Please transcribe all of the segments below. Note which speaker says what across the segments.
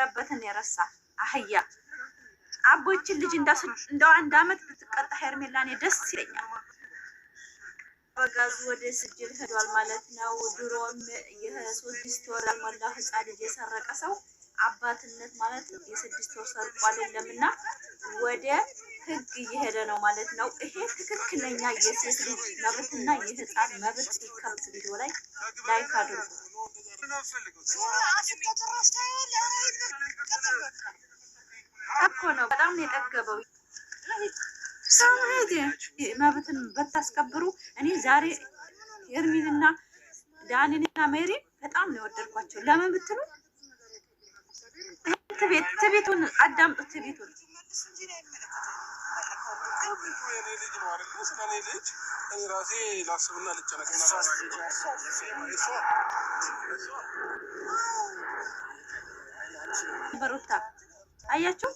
Speaker 1: ያበትን የረሳ አህያ አቦችን ልጅ እንደው አንድ አመት ብትቀጣ ሄርሜላኔ ደስ ይለኛል። በጋዙ ወደ ስጅል ሄዷል ማለት ነው። ድሮም የ6 ወር ያልሞላ ህፃን ልጅ የሰረቀ ሰው አባትነት ማለት የ6 ወር ሰርቆ አይደለምና ወደ ህግ እየሄደ ነው ማለት ነው። ይሄ ትክክለኛ የሴት ልጅ መብትና የህፃን መብት ይከብስ ቪዲዮ ላይ ላይክ አድርጉ እኮ ነው። በጣም ነው የጠገበው ሰው ሄደ መብትን በታስከብሩ። እኔ ዛሬ ኤርሚንና ዳኒንና ሜሪ በጣም ነው የወደድኳቸው። ለምን ብትሉ ትቤቱን አዳምጡት። ትቤቱን በሩታ አያችሁ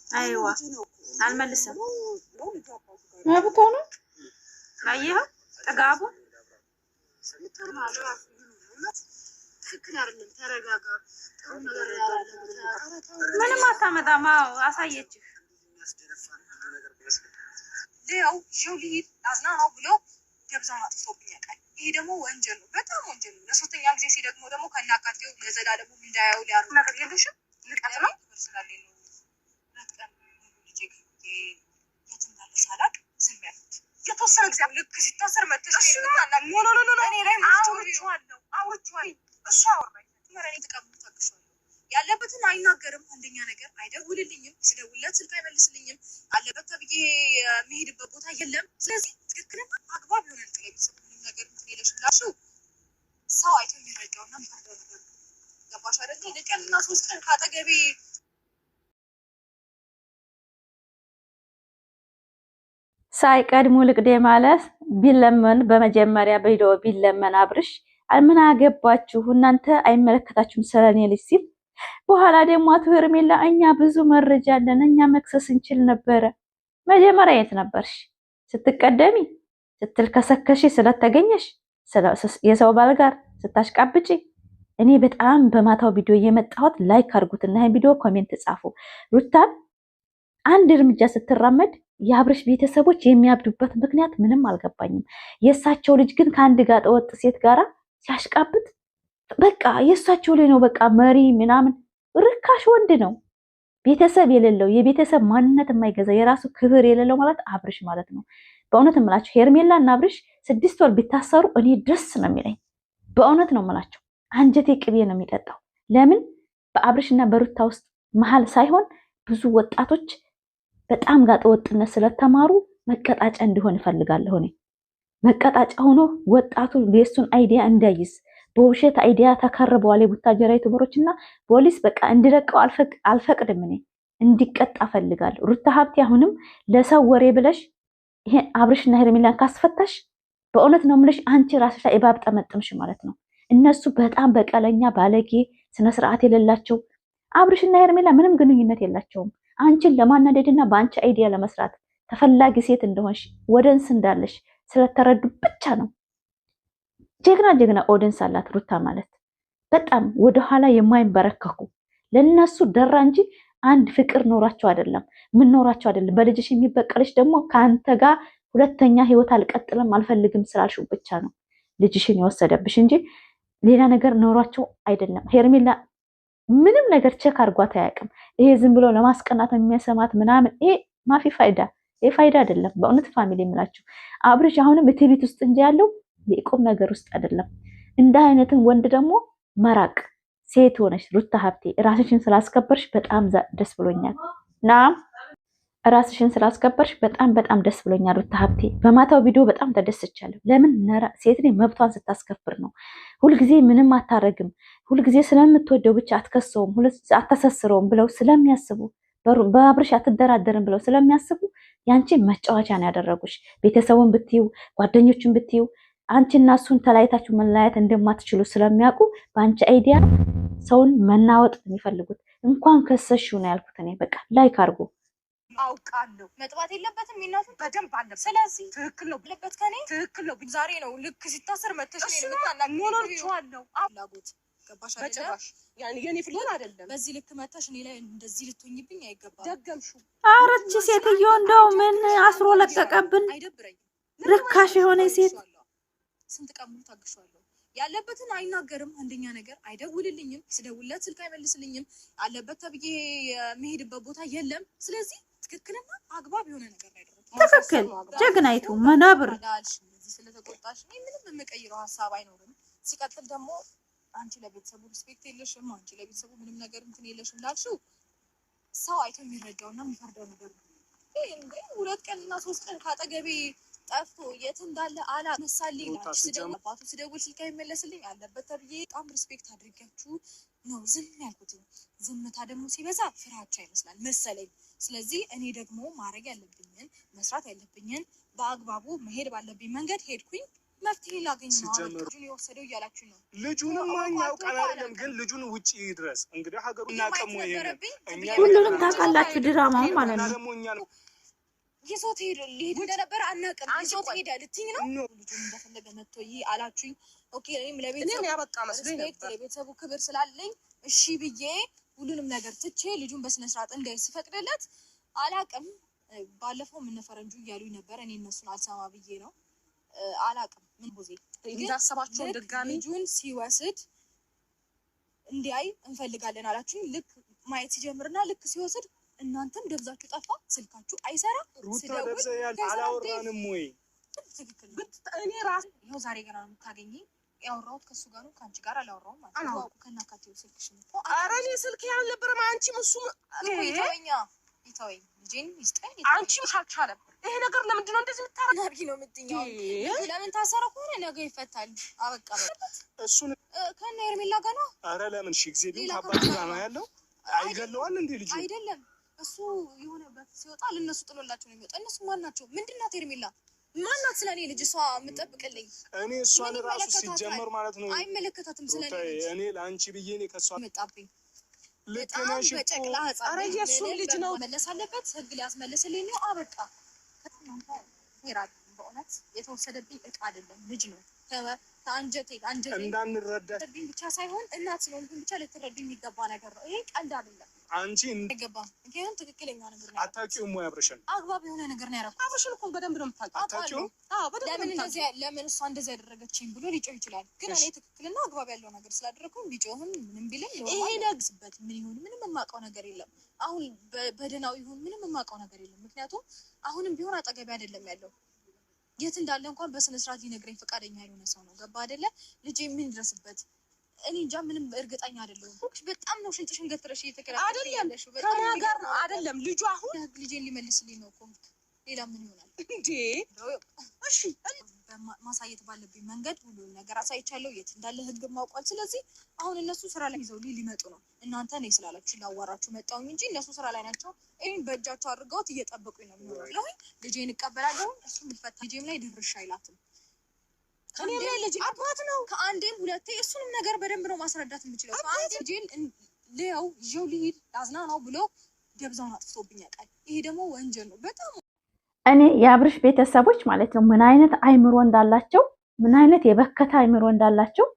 Speaker 1: አይዋ አልመልስም መብቶ ነው። አየህ ጥጋቡ ምንም አታመጣም። አሳየችህ ሌው ጆሊት አዝናናው ብሎ ገብዛውን አጥፍቶብኝ ያውቃል። ይሄ ደግሞ ወንጀል ነው፣ በጣም ወንጀል ነው። ለሶስተኛ ጊዜ ሲደግሞ ደግሞ ከናካቴው ለዘላለሙ እንዳያው ሊያሩ ነገር የለሽም ልቀት ነው ስላለኝ ነው። ለጥቀም ልጅ የትናለሳላቅ ዝም ያሉት የተወሰነ ጊዜ ልክ ሲታሰር መተሽ እኔ ላይ አውርቼዋለሁ እሱ አወራኝ መረኔ ተቀምጦ ታግሻለሁ። ያለበትን አይናገርም። አንደኛ ነገር አይደውልልኝም፣ ስደውልለት ስልክ አይመልስልኝም። አለበት ተብዬ የሚሄድበት ቦታ የለም። ስለዚህ ትክክለኛ አግባብ የሆነ ጥያቄ ምንም ነገር ትሌለሽላሹ ሰው አይቶ የሚረዳውና የሚፈርደው ነገር ገባሽ አይደል? ለቀንና 3 ቀን ካጠገቤ
Speaker 2: ሳይቀድሙ ልቅዴ ማለት ቢለመን በመጀመሪያ በቪዲዮ ቢለመን አብርሽ ምን አገባችሁ እናንተ አይመለከታችሁም ስለኔ ልጅ ሲል በኋላ ደግሞ አቶ ሄርሜላ እኛ ብዙ መረጃ አለን እኛ መክሰስ እንችል ነበረ። መጀመሪያ የት ነበርሽ? ስትቀደሚ ስትልከሰከሺ ስለተገኘሽ የሰው ባል ጋር ስታሽቃብጪ። እኔ በጣም በማታው ቪዲዮ የመጣሁት ላይክ አድርጉትና ይሄን ቪዲዮ ኮሜንት ጻፉ። ሩታን አንድ እርምጃ ስትራመድ የአብርሽ ቤተሰቦች የሚያብዱበት ምክንያት ምንም አልገባኝም። የእሳቸው ልጅ ግን ከአንድ ጋጠ ወጥ ሴት ጋራ ሲያሽቃብጥ በቃ የእሳቸው ላይ ነው በቃ መሪ ምናምን ርካሽ ወንድ ነው። ቤተሰብ የሌለው የቤተሰብ ማንነት የማይገዛ የራሱ ክብር የሌለው ማለት አብርሽ ማለት ነው። በእውነት እምላችሁ ሄርሜላ እና አብርሽ 6 ወር ቢታሰሩ እኔ ደስ ነው የሚለኝ። በእውነት ነው የምላችሁ አንጀቴ ቅቤ ነው የሚጠጣው። ለምን በአብርሽና በሩታ ውስጥ መሀል ሳይሆን ብዙ ወጣቶች በጣም ጋጠ ወጥነት ስለተማሩ መቀጣጫ እንዲሆን እፈልጋለሁ። እኔ መቀጣጫ ሆኖ ወጣቱ የሱን አይዲያ እንዳይዝ በውሸት አይዲያ ተከርበዋል የቡታጀራ ዩቲዩበሮችና ፖሊስ በቃ እንዲለቀው አልፈቅድም። እኔ እንዲቀጣ እፈልጋለሁ። ሩታ ሀብቴ አሁንም ለሰው ወሬ ብለሽ ይሄ አብርሽና ሄርሜላን ካስፈታሽ በእውነት ነው የምልሽ አንቺ ራስሽ ላይ እባብ ጠመጥምሽ ማለት ነው። እነሱ በጣም በቀለኛ ባለጌ ስነ ስርዓት የሌላቸው አብርሽና ሄርሜላ ምንም ግንኙነት የላቸውም። አንቺን ለማናደድና በአንቺ አይዲያ ለመስራት ተፈላጊ ሴት እንደሆንሽ ወደንስ እንዳለሽ ስለተረዱ ብቻ ነው። ጀግና ኦዲንስ አላት ሩታ ማለት በጣም ወደኋላ የማይንበረከኩ ለነሱ ደራ እንጂ አንድ ፍቅር ኖራቸው አይደለም ምን ኖራቸው አይደለም። በልጅሽ የሚበቀልሽ ደግሞ ካንተ ጋር ሁለተኛ ህይወት አልቀጥልም አልፈልግም ስላልሽው ብቻ ነው ልጅሽን የወሰደብሽ እንጂ ሌላ ነገር ኖራቸው አይደለም። ሄርሜላ ምንም ነገር ቼክ አድርጓት አያውቅም። ይሄ ዝም ብሎ ለማስቀናት የሚያሰማት ምናምን ይሄ ማፊ ፋይዳ ይሄ ፋይዳ አይደለም። በእውነት ፋሚሊ የምላችሁ አብርሽ አሁንም እትቤት ውስጥ እንጂ ያለው የቁም ነገር ውስጥ አይደለም። እንደ አይነትን ወንድ ደግሞ መራቅ። ሴት ሆነሽ ሩታ ሀብቴ ራስሽን ስላስከበርሽ በጣም ደስ ብሎኛል። ራስሽን ስላስከበርሽ በጣም ደስ ብሎኛል ሩታ ሀብቴ። በማታው ቪዲዮ በጣም ተደስቻለሁ። ለምን ሴት ልጅ መብቷን ስታስከብር ነው። ሁልጊዜ ምንም አታረግም፣ ሁልጊዜ ስለምትወደው ብቻ አትከሰውም፣ አታሰስረውም ብለው ስለሚያስቡ በአብርሽ አትደራደርም ብለው ስለሚያስቡ ያንቺ መጫወቻ ነው ያደረጉሽ። ቤተሰቡን ብትዩ ጓደኞችን ብትዩ አንቺና እሱን ተለያይታችሁ መለያየት እንደማትችሉ ስለሚያውቁ በአንቺ አይዲያ ሰውን መናወጥ የሚፈልጉት። እንኳን ከሰሽው ነው ያልኩት እኔ። በቃ ላይክ አድርጎ
Speaker 1: አውቃለሁ መጥባት የለበትም እናቱ በደንብ አለ። ስለዚህ ትክክል ነው ብለበት ከኔ ትክክል ነው። ዛሬ ነው ልክ ሲታሰር መተሽ ነው ሞኖርቻለሁ አላጎት ገባሽ አይደል? ያኔ የኔ ፍሎን አይደለም። በዚህ ልክ መተሽ እኔ ላይ እንደዚህ ልትሆኝብኝ አይገባም። ደገምሽው።
Speaker 2: አረች ሴትዮ እንደው ምን አስሮ ለቀቀብን።
Speaker 1: አይደብረኝም።
Speaker 2: ርካሽ የሆነ ሴት
Speaker 1: ስንት ቀን ሙሉ ታግሻለሁ። ያለበትን አይናገርም። አንደኛ ነገር አይደውልልኝም። ስደውልለት ስልክ አይመልስልኝም። አለበት ተብዬ የሚሄድበት ቦታ የለም። ስለዚህ ትክክልና አግባብ የሆነ ነገር ላይ
Speaker 2: ትክክል ጀግናይቱ መናብር
Speaker 1: ስለተቆጣሽ ምንም የምቀይረው ሀሳብ አይኖርም። ሲቀጥል ደግሞ አንቺ ለቤተሰቡ ሪስፔክት የለሽም። አንቺ ለቤተሰቡ ምንም ነገር እንትን የለሽም ላልሽው ሰው አይቶ የሚረዳውና የሚፈርደው ነገር ነው። ሁለት ቀንና 3 ቀን ካጠገቤ ጠፍቶ የት እንዳለ አላነሳልኝ። አባቱ ስደውል ስልክ አይመለስልኝ። አለበት ተብዬ በጣም ሪስፔክት አድርጋችሁ ነው ዝም ያልኩት። ዝምታ ደግሞ ሲበዛ ፍራቻ ይመስላል መሰለኝ። ስለዚህ እኔ ደግሞ ማድረግ ያለብኝን መስራት ያለብኝን በአግባቡ መሄድ ባለብኝ መንገድ ሄድኩኝ። መፍትሄ ላገኝ ነው። ልጁን የወሰደው እያላችሁ ነው።
Speaker 3: ልጁንም ማኛው ቃል አይደለም ግን ልጁን ውጪ ድረስ እንግዲህ ሀገሩና ቀሞ
Speaker 2: ሁሉንም ታውቃላችሁ። ድራማው ማለት ነው።
Speaker 1: ይዞት ሊሄድ እንደነበረ አናውቅም። ይዞት ሄደ ልትይኝ ነው። ልጁን እንደፈለገ መጥቶ አላችሁኝ። ኦኬ እኔም ለቤተሰቡ ክብር ስላለኝ እሺ ብዬ ሁሉንም ነገር ትቼ ልጁን በስነ ስርዓት እንዳይ ሲፈቅድለት አላውቅም። ባለፈው ምን ፈረንጁ እያሉኝ ነበር። እኔ እነሱን አልሰማ ብዬ ነው። አላውቅም ምን ጊዜ እንዳሰባችሁ ድጋሚ ልጁን ሲወስድ እንዲያይ እንፈልጋለን አላችሁኝ። ልክ ማየት ሲጀምርና ልክ ሲወስድ እናንተም ደብዛችሁ ጠፋ። ስልካችሁ አይሰራ።
Speaker 3: አላወራንም ወይ?
Speaker 1: ትክክል። እኔ ራስ ይኸው ዛሬ ገና ነው የምታገኘኝ። ያወራሁት ከሱ ጋር ነው፣ ከአንቺ ጋር አላወራሁም ማለት ነው። ከናካቴው ስልክሽ ነው። ኧረ እኔ ስልክ ያልነበረም አንቺም እሱም ይተወኝ ልጄን ይስጠኝ። አንቺም አልቻለም። ይሄ ነገር ለምንድን ነው እንደዚህ የምታረጊ ነው የምትይኝ? ለምን ታሰረ ከሆነ ነገ ይፈታል። አበቃ
Speaker 3: እሱን
Speaker 1: ከእነ ሄርሜላ ጋር ነው።
Speaker 3: ኧረ ለምን ሺህ ጊዜ ቢሆን አባቱ ጋር ነው ያለው። አይገለዋል እንዴ ልጁ?
Speaker 1: አይደለም እሱ የሆነበት ሲወጣ ለእነሱ ጥሎላቸው ነው የሚወጣው። እነሱ ማን ናቸው? ምንድን ናት ሄርሜላ? ማናት ስለኔ ልጅ እሷ የምጠብቅልኝ?
Speaker 3: እኔ እሷን ራሱ ሲጀመር ማለት ነው
Speaker 1: አይመለከታትም ስለኔ ልጅ።
Speaker 3: እኔ ለአንቺ ብዬ እኔ ከእሷ
Speaker 1: መጣብኝ።
Speaker 3: ልክ ነሽ እኮ።
Speaker 1: በጨቅላ ህፃን የእሱ ልጅ ነው መለስ አለበት። ህግ ሊያስመልስልኝ ነው። አበቃ። በእውነት የተወሰደብኝ እቃ አይደለም ልጅ ነው። ከአንጀቴ
Speaker 3: እንዳንረዳ
Speaker 1: ብቻ ሳይሆን እናት ስለሆንኩኝ ብቻ ልትረዱ የሚገባ ነገር ነው። ይሄ ቀልድ አይደለም።
Speaker 3: አንቺ
Speaker 1: አይገባም። ምክንያቱም ትክክለኛ ነገር ነው።
Speaker 3: አታውቂውም ወይ አብረሽን?
Speaker 1: አግባብ የሆነ ነገር ነው ያደረኩት። አብረሽን እኮ በደንብ ነው የምታውቂው።
Speaker 3: አታውቂውም?
Speaker 1: ለምን እሷ እንደዚህ ያደረገችኝ ብሎ ሊጮህ ይችላል። ግን እኔ ትክክልና አግባብ ያለው ነገር ስላደረኩኝ ቢጮህም ምንም ቢልም ይሄ ነግስበት ምን ይሁን ምንም የማውቀው ነገር የለም። አሁን በደህናው ይሁን ምንም የማውቀው ነገር የለም። ምክንያቱም አሁንም ቢሆን አጠገቤ አይደለም ያለው። የት እንዳለ እንኳን በስነ ስርዓት ሊነግረኝ ፈቃደኛ ያልሆነ ሰው ነው። ገባ አይደለ? ልጄ ምን ድረስበት እኔ እንጃ ምንም እርግጠኛ አይደለሁም። በጣም ነው ሽንጥሽን ገትረሽ እየተከራከርሽ ያለሽው። በጣም ጋር ነው አይደለም ልጁ አሁን ልጄን ሊመልስልኝ ነው እኮ። ሌላ ምን ይሆናል እንዴ? እሺ ማሳየት ባለብኝ መንገድ ሁሉን ነገር አሳይቻለሁ። የት እንዳለ ህግ ማውቋል። ስለዚህ አሁን እነሱ ስራ ላይ ይዘው ሊመጡ ነው። እናንተ ነኝ ስላላችሁ ላዋራችሁ መጣሁኝ እንጂ እነሱ ስራ ላይ ናቸው። ይሄን በእጃቸው አድርገውት እየጠበቁኝ ነው የሚሆነው። ልጄን እቀበላለሁ። እሱ ሊፈታ ልጄም ላይ ድርሻ አይላትም። እኔ ላይ ልጅ አባት ነው። ከአንዴም ሁለቴ እሱንም ነገር በደንብ ነው ማስረዳት የምችለው። ከአንዴ ልጄን ልየው ይዤው ልሂድ ላዝናናው ብሎ ደብዛውን አጥፍቶብኝ ያውቃል። ይሄ ደግሞ ወንጀል ነው በጣም።
Speaker 2: እኔ የአብርሽ ቤተሰቦች ማለት ነው ምን አይነት አይምሮ እንዳላቸው ምን አይነት የበከተ አይምሮ እንዳላቸው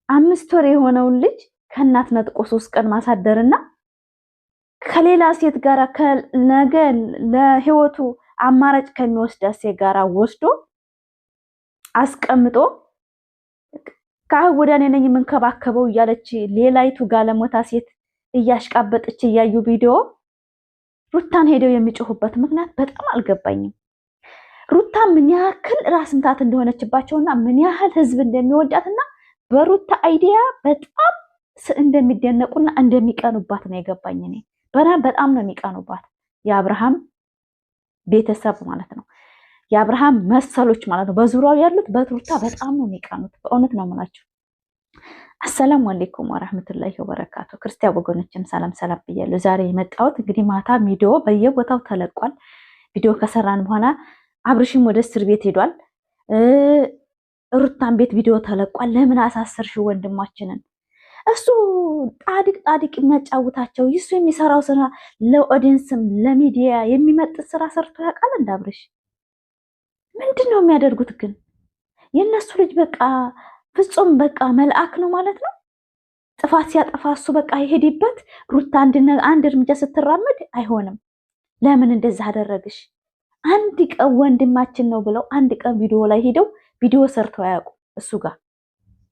Speaker 2: 5 ወር የሆነውን ልጅ ከእናት ነጥቆ 3 ቀን ማሳደርና ከሌላ ሴት ጋር ነገ ለህይወቱ አማራጭ ከሚወስዳት ሴት ጋር ወስዶ አስቀምጦ ከአሁን እኔ ነኝ የምንከባከበው እያለች ሌላይቱ ጋለሞታ ሴት እያሽቃበጠች እያዩ ቪዲዮ ሩታን ሄደው የሚጮሁበት ምክንያት በጣም አልገባኝም። ሩታ ምን ያክል ራስ ምታት እንደሆነችባቸውና ምን ያህል ህዝብ እንደሚወዳትና በሩታ አይዲያ በጣም እንደሚደነቁና እንደሚቀኑባት ነው የገባኝ። እኔ በጣም ነው የሚቀኑባት የአብርሃም ቤተሰብ ማለት ነው። የአብርሃም መሰሎች ማለት ነው። በዙሪያው ያሉት በሩታ በጣም ነው የሚቀኑት። በእውነት ነው የምላችሁ። አሰላሙ አለይኩም ወራህመቱላሂ ወበረካቱ። ክርስቲያን ወገኖችም ሰላም ሰላም ብያለሁ። ዛሬ የመጣሁት እንግዲህ ማታ ቪዲዮ በየቦታው ተለቋል። ቪዲዮ ከሰራን በኋላ አብርሽም ወደ እስር ቤት ሄዷል። ሩታን ቤት ቪዲዮ ተለቋል። ለምን አሳሰርሽው ወንድማችንን? እሱ ጣዲቅ የሚያጫውታቸው እሱ የሚሰራው ስራ ለኦዲየንስም ለሚዲያ የሚመጥ ስራ ሰርቶ ያውቃል? እንዳብርሽ ምንድን ነው የሚያደርጉት ግን? የእነሱ ልጅ በቃ ፍጹም በቃ መልአክ ነው ማለት ነው። ጥፋት ሲያጠፋ እሱ በቃ ይሄድበት። ሩታ አንድ እርምጃ ስትራመድ አይሆንም። ለምን እንደዛ አደረግሽ? አንድ ቀን ወንድማችን ነው ብለው አንድ ቀን ቪዲዮ ላይ ሄደው ቪዲዮ ሰርተው አያውቁ። እሱ ጋር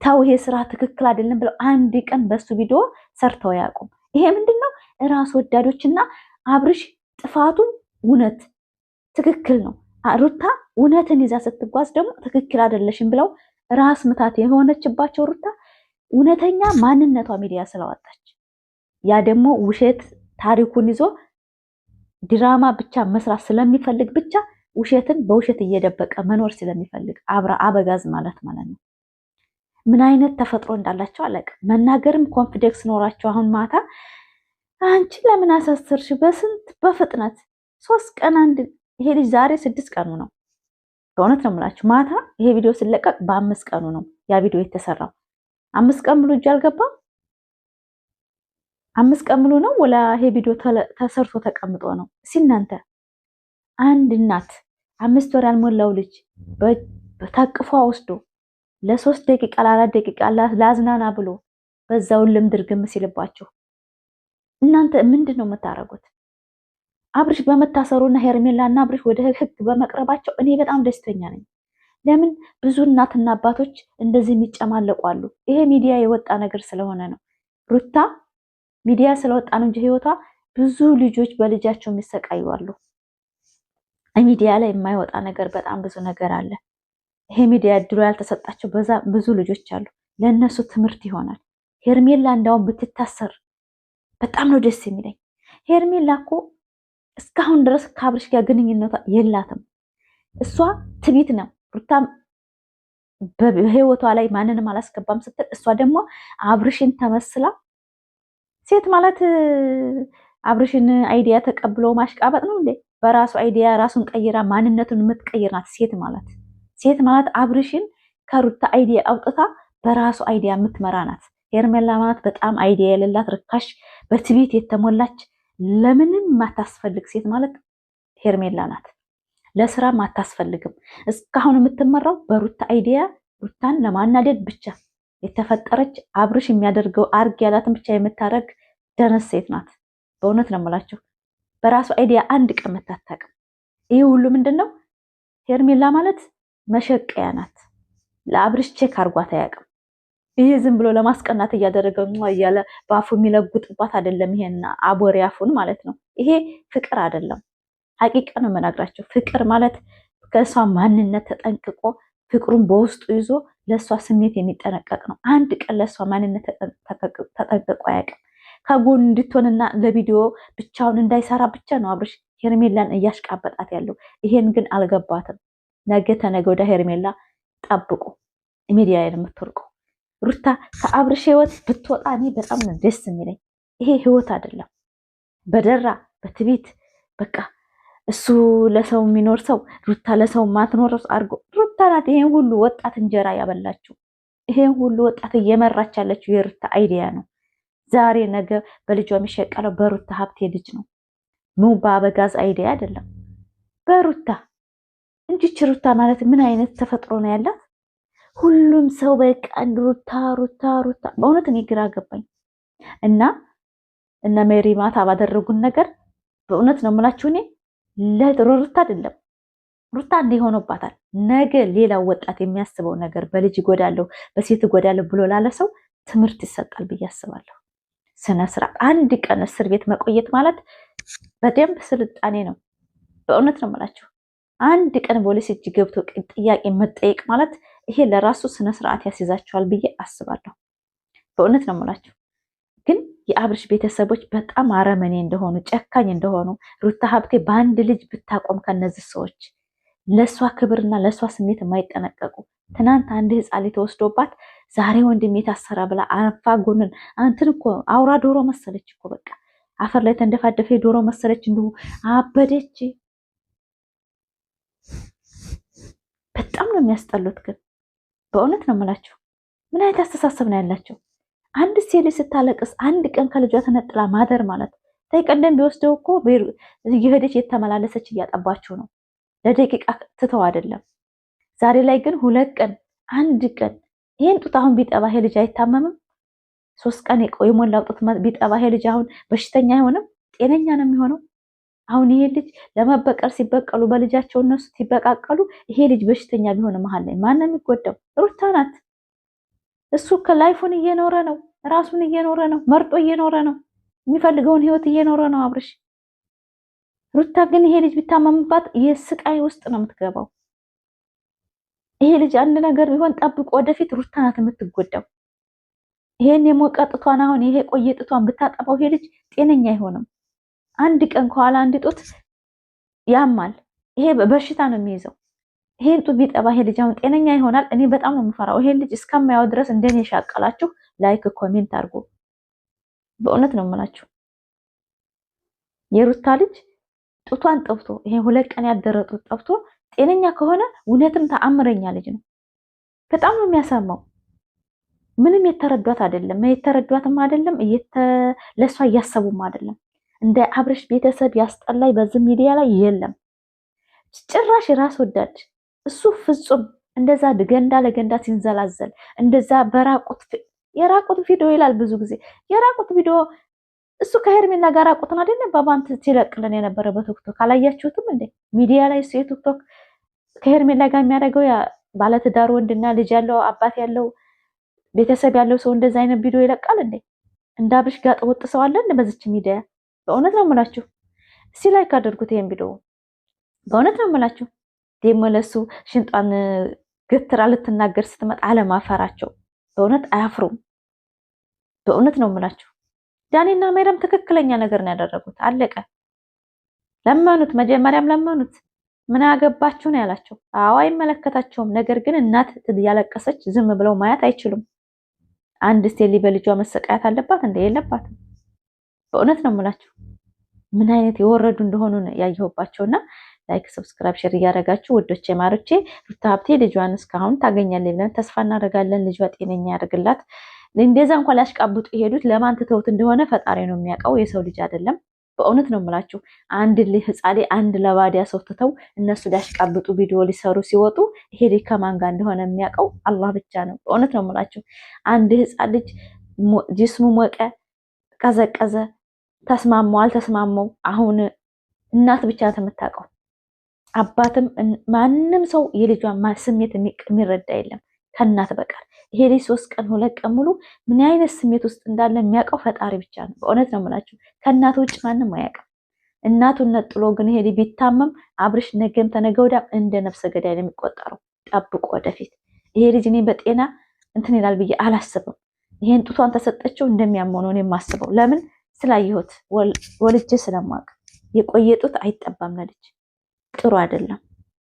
Speaker 2: ተው ይሄ ስራ ትክክል አይደለም ብለው አንድ ቀን በሱ ቪዲዮ ሰርተው አያውቁ። ይሄ ምንድነው? ራስ ወዳዶችና አብርሽ ጥፋቱ እውነት ትክክል ነው። ሩታ እውነትን ይዛ ስትጓዝ ደግሞ ትክክል አይደለሽም ብለው ራስ ምታት የሆነችባቸው ሩታ እውነተኛ ማንነቷ ሚዲያ ስለወጣች፣ ያ ደግሞ ውሸት ታሪኩን ይዞ ድራማ ብቻ መስራት ስለሚፈልግ ብቻ ውሸትን በውሸት እየደበቀ መኖር ስለሚፈልግ አበጋዝ ማለት ነው። ምን አይነት ተፈጥሮ እንዳላቸው አላውቅም። መናገርም ኮንፊደንስ ኖራቸው አሁን ማታ አንቺ ለምን አሳሰርሽ በፍጥነት 3 ቀን አንድ ይሄ ልጅ ዛሬ 6 ቀኑ ነው። በእውነት ነው የምላችሁ ማታ ይሄ ቪዲዮ ሲለቀቅ በ5 ቀኑ ነው ያ ቪዲዮ የተሰራው። 5 ቀን ሙሉ እጅ አልገባም። 5 ቀን ሙሉ ነው ወላ ይሄ ቪዲዮ ተሰርቶ ተቀምጦ ነው? ሲናንተ አንድ እናት 5 ወር ያልሞላው ልጅ በታቅፏ ወስዶ ለ3 ደቂቃ ለ4 ደቂቃ ላዝናና ብሎ በዛውን ልምድርግም ሲልባችሁ እናንተ ምንድን ነው የምታረጉት? አብርሽ በመታሰሩና ሄርሜላና አብርሽ ወደ ህግ በመቅረባቸው እኔ በጣም ደስተኛ ነኝ። ለምን ብዙ እናትና አባቶች እንደዚህ የሚጨማለቁ አሉ። ይሄ ሚዲያ የወጣ ነገር ስለሆነ ነው። ሩታ ሚዲያ ስለወጣ ነው እንጂ ህይወቷ ብዙ ልጆች በልጃቸው የሚሰቃዩ አሉ። ሚዲያ ላይ የማይወጣ ነገር በጣም ብዙ ነገር አለ። ይሄ ሚዲያ ድሮ ያልተሰጣቸው ብዙ ልጆች አሉ። ለእነሱ ትምህርት ይሆናል። ሄርሜላ እንዳውም ብትታሰር በጣም ነው ደስ የሚለኝ። ሄርሜላ እኮ እስካሁን ድረስ ከአብርሽ ጋር ግንኙነቷ የላትም። እሷ ትቢት ነው። ሩታም በህይወቷ ላይ ማንንም አላስገባም ስትል እሷ ደግሞ አብርሽን ተመስላ ሴት ማለት አብርሽን አይዲያ ተቀብሎ ማሽቃበጥ ነው እንዴ? በራሱ አይዲያ ራሱን ቀይራ ማንነቱን የምትቀይር ናት ሴት ማለት። ሴት ማለት አብርሽን ከሩታ አይዲያ አውጥታ በራሱ አይዲያ የምትመራ ናት። ሄርሜላ ማለት በጣም አይዲያ የሌላት ርካሽ፣ በትቢት የተሞላች ለምንም ማታስፈልግ ሴት ማለት ሄርሜላ ናት። ለስራም አታስፈልግም። እስካሁን የምትመራው በሩታ አይዲያ፣ ሩታን ለማናደድ ብቻ የተፈጠረች አብርሽ የሚያደርገው አርግ ያላትን ብቻ የምታደርግ ደነስ ሴት ናት። በእውነት ነው የምላችሁ። በራሱ አይዲያ አንድ ቀን መታታቅም። ይህ ሁሉ ምንድነው? ሄርሜላ ማለት መሸቀያ ናት። ለአብርሽ ቼክ አርጓት አያውቅም። ይሄ ዝም ብሎ ለማስቀናት እያደረገ እያለ በአፉ የሚለጉጥባት አይደለም። ይሄን አቦሬ አፉን ማለት ነው። ይሄ ፍቅር አይደለም። ሐቂቃ ነው የምነግራቸው። ፍቅር ማለት ከእሷ ማንነት ተጠንቅቆ ፍቅሩን በውስጡ ይዞ ለእሷ ስሜት የሚጠነቀቅ ነው። አንድ ቀን ለእሷ ማንነት ተጠንቅቆ አያውቅም። ከጎን እንድትሆንና ለቪዲዮ ብቻውን እንዳይሰራ ብቻ ነው አብርሽ ሄርሜላን እያሽቃበጣት ያለው። ይሄን ግን አልገባትም። ነገ ተነገ ወደ ሄርሜላ ጠብቁ፣ ሚዲያ የምትወርቀው ሩታ ከአብርሽ ህይወት ብትወጣ እኔ በጣም ነው ደስ የሚለኝ። ይሄ ህይወት አይደለም። በደራ በትቤት በቃ እሱ ለሰው የሚኖር ሰው ሩታ ለሰው ማትኖር አድርጎ ሩታ ናት ይሄን ሁሉ ወጣት እንጀራ ያበላችው። ይሄን ሁሉ ወጣት እየመራች ያለችው የሩታ አይዲያ ነው። ዛሬ ነገ በልጇ የሚሸቀለው በሩታ ሀብቴ ልጅ ነው። በአበጋዝ አይዲያ አይደለም፣ በሩታ እንጂች ሩታ ማለት ምን አይነት ተፈጥሮ ነው ያላት? ሁሉም ሰው በቃ ሩታ ሩታ ሩታ። በእውነት እኔ ግራ ገባኝ። እና እነ ሜሪ ማታ ባደረጉን ነገር በእውነት ነው የምላችሁ እኔ ለሩታ አይደለም ሩታ እንዲህ ሆኖባታል። ነገ ሌላው ወጣት የሚያስበው ነገር በልጅ ጎዳለሁ በሴት ጎዳለሁ ብሎ ላለ ሰው ትምህርት ይሰጣል ብዬ አስባለሁ። ስነ ስርዓት አንድ ቀን እስር ቤት መቆየት ማለት በደንብ ስልጣኔ ነው። በእውነት ነው የምላችሁ። አንድ ቀን ፖሊስ እጅ ገብቶ ጥያቄ መጠየቅ ማለት ይሄ ለራሱ ስነ ስርዓት ያስይዛቸዋል ብዬ አስባለሁ። በእውነት ነው የምላችሁ። ግን የአብርሽ ቤተሰቦች በጣም አረመኔ እንደሆኑ ጨካኝ እንደሆኑ ሩታ ሀብቴ በአንድ ልጅ ብታቆም ከነዚህ ሰዎች ለእሷ ክብርና ለእሷ ስሜት የማይጠነቀቁ ትናንት አንድ ህፃን ልጅ ተወስዶባት ዛሬ ወንድሜ ታሰራ ብላ አንፋ ጎንን አንትን እኮ አውራ ዶሮ መሰለች እኮ በቃ አፈር ላይ ተንደፋደፈ ዶሮ መሰለች። እንዲሁ አበደች። በጣም ነው የሚያስጠሉት። ግን በእውነት ነው የምላችሁ። ምን አይነት አስተሳሰብ ነው ያላቸው? አንድ ሴት ልጅ ስታለቅስ አንድ ቀን ከልጇ ተነጥላ ማደር ማለት ቀደም ቢወስደው እኮ እየሄደች የተመላለሰች እያጠባችሁ ነው። ለደቂቃ ትተው አይደለም። ዛሬ ላይ ግን 2 ቀን አንድ ቀን ይሄን ጡት አሁን ቢጠባ ይሄ ልጅ አይታመምም? 3 ቀን የሞላው ጡት ቢጠባ ይሄ ልጅ አሁን በሽተኛ አይሆንም? ጤነኛ ነው የሚሆነው? አሁን ይሄ ልጅ ለመበቀል ሲበቀሉ በልጃቸው እነሱ ሲበቃቀሉ ይሄ ልጅ በሽተኛ ቢሆን መሀል ላይ ማን ነው የሚጎዳው? ሩታ ናት። እሱ ከላይፉን እየኖረ ነው፣ ራሱን እየኖረ ነው፣ መርጦ እየኖረ ነው፣ የሚፈልገውን ህይወት እየኖረ ነው አብርሽ። ሩታ ግን ይሄ ልጅ ቢታመምባት የስቃይ ውስጥ ነው የምትገባው። ይሄ ልጅ አንድ ነገር ቢሆን ጠብቆ ወደፊት ሩታ ናት የምትጎዳው። ይሄን የሞቀ ጡቷን አሁን ይሄ ቆየ ጡቷን ብታጠባው ይሄ ልጅ ጤነኛ አይሆንም። አንድ ቀን ከኋላ አንድ ጡት ያማል። ይሄ በሽታ ነው የሚይዘው። ይሄን ጡት ቢጠባ ይሄ ልጅ አሁን ጤነኛ ይሆናል? እኔ በጣም ነው የምፈራው። ይሄን ልጅ እስከማያው ድረስ እንደኔ ሻቀላችሁ ላይክ ኮሜንት አድርጉ። በእውነት ነው የምላችሁ። የሩታ ልጅ ጡቷን ጠብቶ ይሄ 2 ቀን ያደረ ጡት ጠብቶ ጤነኛ ከሆነ እውነትም ተአምረኛ ልጅ ነው። በጣም ነው የሚያሳማው። ምንም የተረዷት አይደለም፣ የተረዷትም አይደለም፣ ለሷ እያሰቡም አይደለም። እንደ አብርሽ ቤተሰብ ያስጠላይ በዚህ ሚዲያ ላይ የለም። ጭራሽ ራስ ወዳድ እሱ ፍጹም እንደዛ ገንዳ ለገንዳ ሲንዘላዘል እንደዛ የራቁት ቪዲዮ ይላል ብዙ ጊዜ የራቁት ቪዲዮ እሱ ከሄርሜላ ጋር ራቁትን አይደለም በባንት ሲለቅልን የነበረ በቲክቶክ አላያችሁትም እንዴ? ሚዲያ ላይ እሱ የቲክቶክ ከሄርሜላ ጋር የሚያደርገው ያ ባለትዳር ወንድና ልጅ ያለው አባት ያለው ቤተሰብ ያለው ሰው እንደዛ አይነት ቪዲዮ ይለቃል እንዴ? እንደ አብርሽ ጋር ወጥ ሰው አለ እንደ በዚች ሚዲያ? በእውነት ነው የምላችሁ። እስቲ ላይክ አድርጉት ይሄን ቪዲዮ። በእውነት ነው የምላችሁ። ደግሞ ለሱ ሽንጧን ግትራ ልትናገር ስትመጣ አለማፈራቸው በእውነት አያፍሩም። በእውነት ነው የምላችሁ። ዳኒና ሜረም ትክክለኛ ነገር ነው ያደረጉት። አለቀ። ለመኑት፣ መጀመሪያም ለመኑት። ምን ያገባችሁ ነው ያላቸው። አዎ አይመለከታቸውም። ነገር ግን እናት ያለቀሰች ዝም ብለው ማየት አይችሉም። አንድ ሴት በልጇ መሰቃየት አለባት እንደ የለባትም። በእውነት ነው የምላችሁ። ምን አይነት የወረዱ እንደሆኑ ያየሁባቸውና ላይክ ሰብስክራይብ ሼር እያደረጋችሁ ወዶቼ ማሮቼ ሩታ ሀብቴ ልጇን እስካሁን ታገኛለች ብለን ተስፋ እናደርጋለን። ልጇ ጤነኛ ያደርግላት። እንደዛ እንኳን ሊያሽቃብጡ የሄዱት ለማን ትተውት እንደሆነ ፈጣሪ ነው የሚያውቀው፣ የሰው ልጅ አይደለም። በእውነት ነው የምላችሁ። አንድ ህፃሌ አንድ ለባዲያ ሰው ትተው እነሱ ሊያሽቃብጡ ቪዲዮ ሊሰሩ ሲወጡ ይሄ ልጅ ከማን ጋር እንደሆነ የሚያውቀው አላህ ብቻ ነው። በእውነት ነው የምላችሁ። አንድ ህፃን ልጅ ጅስሙ ሞቀ፣ ቀዘቀዘ፣ ተስማማው አልተስማማው አሁን እናት ብቻ ናት የምታውቀው። አባትም ማንም ሰው የልጇን ስሜት የሚረዳ የለም ከእናት በቀር። ይሄ ልጅ 3 ቀን 2 ቀን ሙሉ ምን አይነት ስሜት ውስጥ እንዳለ የሚያውቀው ፈጣሪ ብቻ ነው። በእውነት ነው የምላችሁ። ከእናቱ ውጭ ማንም አያውቅም። እናቱን ነጥሎ ግን ይሄ ልጅ ቢታመም አብርሽ ነገም ተነገ ወዲያም እንደ ነፍሰ ገዳይ ነው የሚቆጠረው። ጠብቆ ወደፊት ይሄ ልጅ እኔ በጤና እንትን ይላል ብዬ አላስብም። ይሄን ጡቷን ተሰጠችው እንደሚያመው ነው የማስበው። ለምን ስላየሁት ወልጄ ስለማውቅ። የቆየ ጡት አይጠባም ለልጅ ጥሩ አይደለም።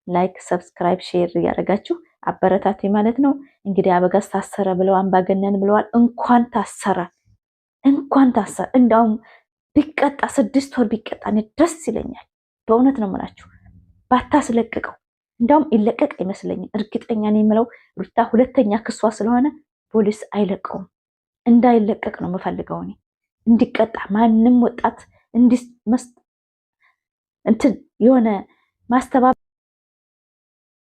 Speaker 2: ላይክ ሰብስክራይብ ሼር እያደረጋችሁ አበረታቱ ማለት ነው። እንግዲህ አበጋዝ ታሰረ ብለው አምባገነን ብለዋል። እንኳን ታሰረ። እንዳውም ቢቀጣ 6 ወር ቢቀጣ እኔ ደስ ይለኛል። በእውነት ነው የምላችሁ። ባታስለቅቀው እንዳውም ይለቀቅ አይመስለኝም። እርግጠኛ ነኝ የምለው ሩታ 2ኛ ክሷ ስለሆነ ፖሊስ አይለቀውም። እንዳይለቀቅ ነው የምፈልገው እኔ። እንዲቀጣ ማንም ወጣት እንትን የሆነ ማስተባበ